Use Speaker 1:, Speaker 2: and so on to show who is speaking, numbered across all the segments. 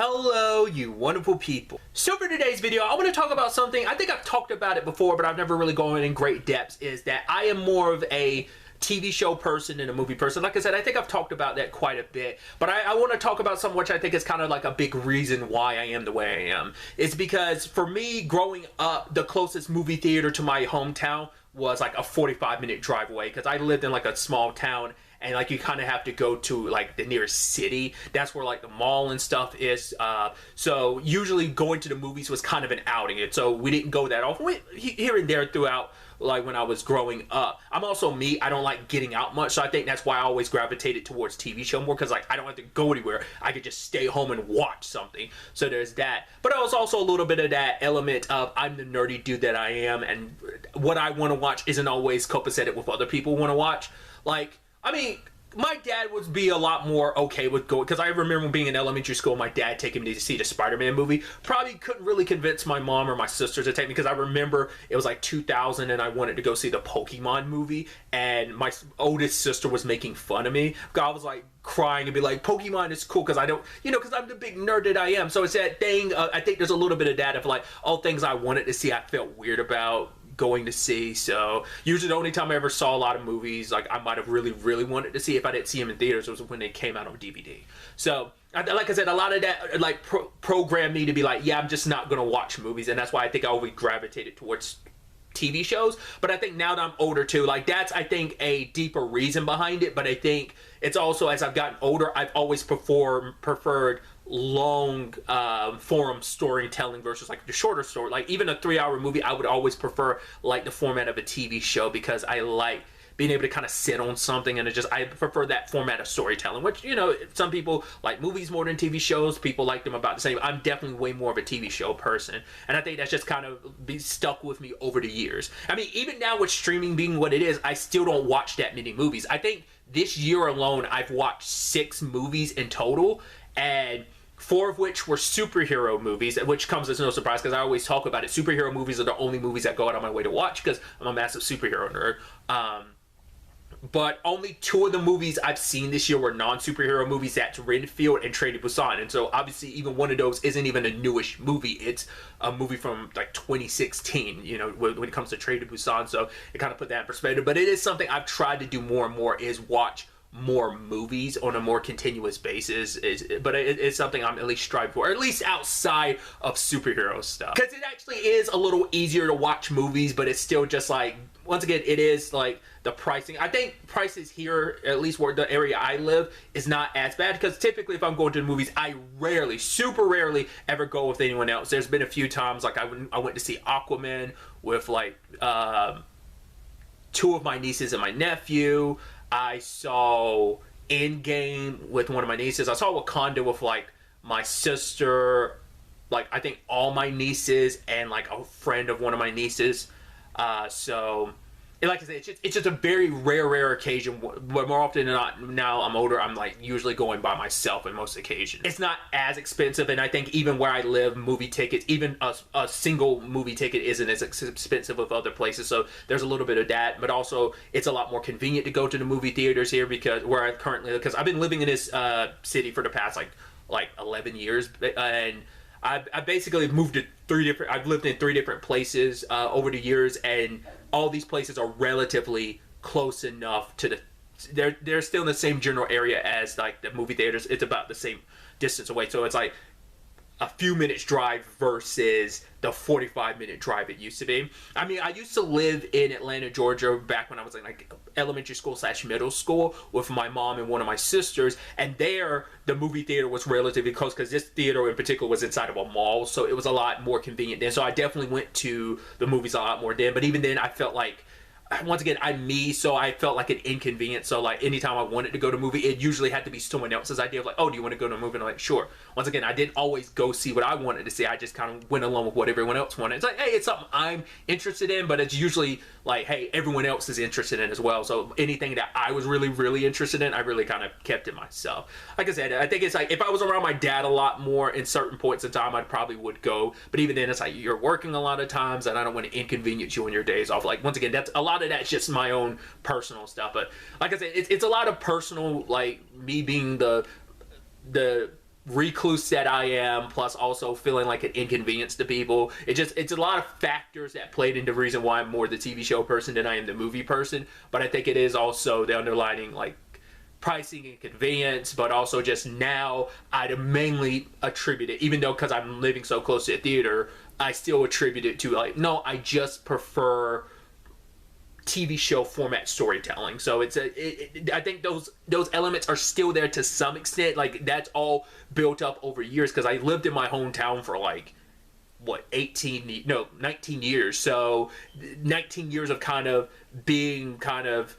Speaker 1: Hello, you wonderful people. So for today's video, I want to talk about something. I think I've talked about it before, but I've never really gone in great depths, is that I am more of a TV show person than a movie person. Like I said, I think I've talked about that quite a bit, but I want to talk about something which I think is kind of like a big reason why I am the way I am. It's because for me, growing up, the closest movie theater to my hometown was like a 45-minute drive away, because I lived in like a small town, and like you kind of have to go to like the nearest city. That's where like the mall and stuff is. So usually going to the movies was kind of an outing, and so we didn't go that often. Here and there throughout, like when I was growing up. I'm also me, I don't like getting out much, so I think that's why I always gravitated towards TV show more, because like I don't have to go anywhere. I could just stay home and watch something. So there's that. But it was also a little bit of that element of I'm the nerdy dude that I am, and what I want to watch isn't always copacetic with other people want to watch. Like, I mean, my dad would be a lot more okay with going, because I remember being in elementary school, my dad taking me to see the Spider-Man movie. Probably couldn't really convince my mom or my sisters to take me, because I remember it was like 2000 and I wanted to go see the Pokemon movie, and my oldest sister was making fun of me. I was like crying and be like, Pokemon is cool, because I don't, you know, because I'm the big nerd that I am. So it's that thing, I think there's a little bit of that of like, all things I wanted to see I felt weird about going to see. So usually the only time I ever saw a lot of movies like I might have really wanted to see, if I didn't see them in theaters, was when they came out on DVD. So like I said, a lot of that like programmed me to be like, yeah, I'm just not gonna watch movies, and that's why I think I always gravitated towards TV shows. But I think now that I'm older too, like that's I think a deeper reason behind it. But I think it's also, as I've gotten older, I've always preferred long form storytelling versus like the shorter story. Like even a 3-hour movie, I would always prefer like the format of a TV show, because I like being able to kind of sit on something, and I prefer that format of storytelling, which, you know, some people like movies more than TV shows. People like them about the same. I'm definitely way more of a TV show person, and I think that's just kind of stuck with me over the years. I mean, even now with streaming being what it is, I still don't watch that many movies. I think this year alone, I've watched 6 movies in total, and 4 of which were superhero movies, which comes as no surprise, because I always talk about it. Superhero movies are the only movies I go out on my way to watch, because I'm a massive superhero nerd. But only 2 of the movies I've seen this year were non-superhero movies. That's Renfield and Train to Busan. And so obviously even one of those isn't even a newish movie. It's a movie from like 2016, you know, when it comes to Train to Busan. So it kind of put that in perspective. But it is something I've tried to do more and more, is watch more movies on a more continuous basis. But it's something I'm at least striving for, or at least outside of superhero stuff, because it actually is a little easier to watch movies. But it's still just like, once again, it is like the pricing. I think prices here, at least where the area I live, is not as bad, because typically if I'm going to the movies, I super rarely ever go with anyone else. There's been a few times like I went to see Aquaman with like 2 of my nieces and my nephew. I saw Endgame with one of my nieces. I saw Wakanda with like my sister, like I think all my nieces, and like a friend of one of my nieces. So like I said, it's just a very rare occasion, but more often than not, now I'm older, I'm like usually going by myself on most occasions. It's not as expensive, and I think even where I live, movie tickets, even a single movie ticket isn't as expensive with other places, so there's a little bit of that. But also it's a lot more convenient to go to the movie theaters here, because where I currently live, because I've been living in this city for the past like 11 years, and I basically moved to I've lived in 3 different places over the years, and all these places are relatively close enough to they're still in the same general area as like the movie theaters. It's about the same distance away, so it's like a few minutes drive versus the 45-minute drive it used to be. I mean, I used to live in Atlanta, Georgia back when I was in like elementary school / middle school with my mom and one of my sisters, and there the movie theater was relatively close, because this theater in particular was inside of a mall, so it was a lot more convenient then. So I definitely went to the movies a lot more then, but even then I felt like, once again, I'm me, so I felt like an inconvenience. So like anytime I wanted to go to a movie, it usually had to be someone else's idea of like, oh, do you want to go to a movie? And I'm like, sure. Once again, I didn't always go see what I wanted to see. I just kind of went along with what everyone else wanted. It's like, hey, it's something I'm interested in, but it's usually like, hey, everyone else is interested in as well. So anything that I was really interested in, I really kind of kept it myself. Like I said, I think it's like, if I was around my dad a lot more in certain points in time, I probably would go. But even then, it's like, you're working a lot of times, and I don't want to inconvenience you on your days off. Like, once again, that's a lot of that's just my own personal stuff. But like I said, it's a lot of personal, like me being the recluse that I am, plus also feeling like an inconvenience to people. It's a lot of factors that played into the reason why I'm more the TV show person than I am the movie person. But I think it is also the underlining like pricing and convenience, but also just now I'd mainly attribute it, even though because I'm living so close to a theater, I still attribute it to like, no, I just prefer TV show format storytelling. So I think those elements are still there to some extent. Like that's all built up over years because I lived in my hometown for like what 19 years. So 19 years of kind of being kind of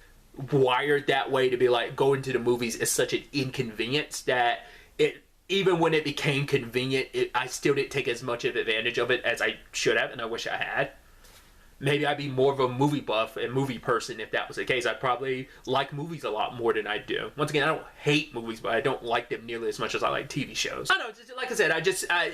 Speaker 1: wired that way to be like going to the movies is such an inconvenience that it, even when it became convenient, I still didn't take as much of advantage of it as I should have, and I wish I had. Maybe I'd be more of a movie buff and movie person if that was the case. I'd probably like movies a lot more than I do. Once again, I don't hate movies, but I don't like them nearly as much as I like TV shows. I don't know, like I said,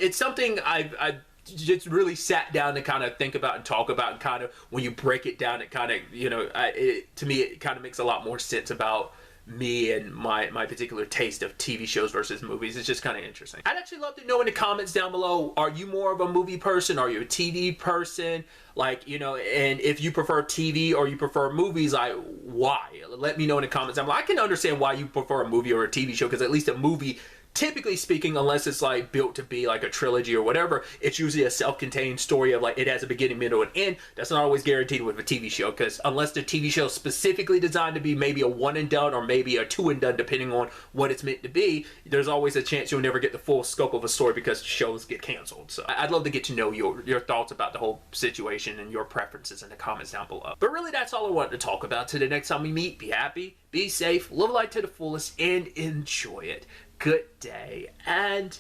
Speaker 1: it's something I've just really sat down to kind of think about and talk about, and kind of when you break it down, it kind of, you know, to me, it kind of makes a lot more sense about me and my particular taste of TV shows versus movies. It's just kind of interesting. I'd actually love to know in the comments down below, are you more of a movie person? Are you a TV person? Like, you know, and if you prefer TV or you prefer movies, like, why? Let me know in the comments down below. I can understand why you prefer a movie or a TV show, because at least a movie, typically speaking, unless it's like built to be like a trilogy or whatever, it's usually a self-contained story of like it has a beginning, middle, and end. That's not always guaranteed with a TV show, because unless the TV show is specifically designed to be maybe a one and done or maybe a two and done, depending on what it's meant to be, there's always a chance you'll never get the full scope of a story because shows get canceled. So I'd love to get to know your thoughts about the whole situation and your preferences in the comments down below. But really, that's all I wanted to talk about. Till the next time we meet, be happy, be safe, live life to the fullest, and enjoy it. Good day, and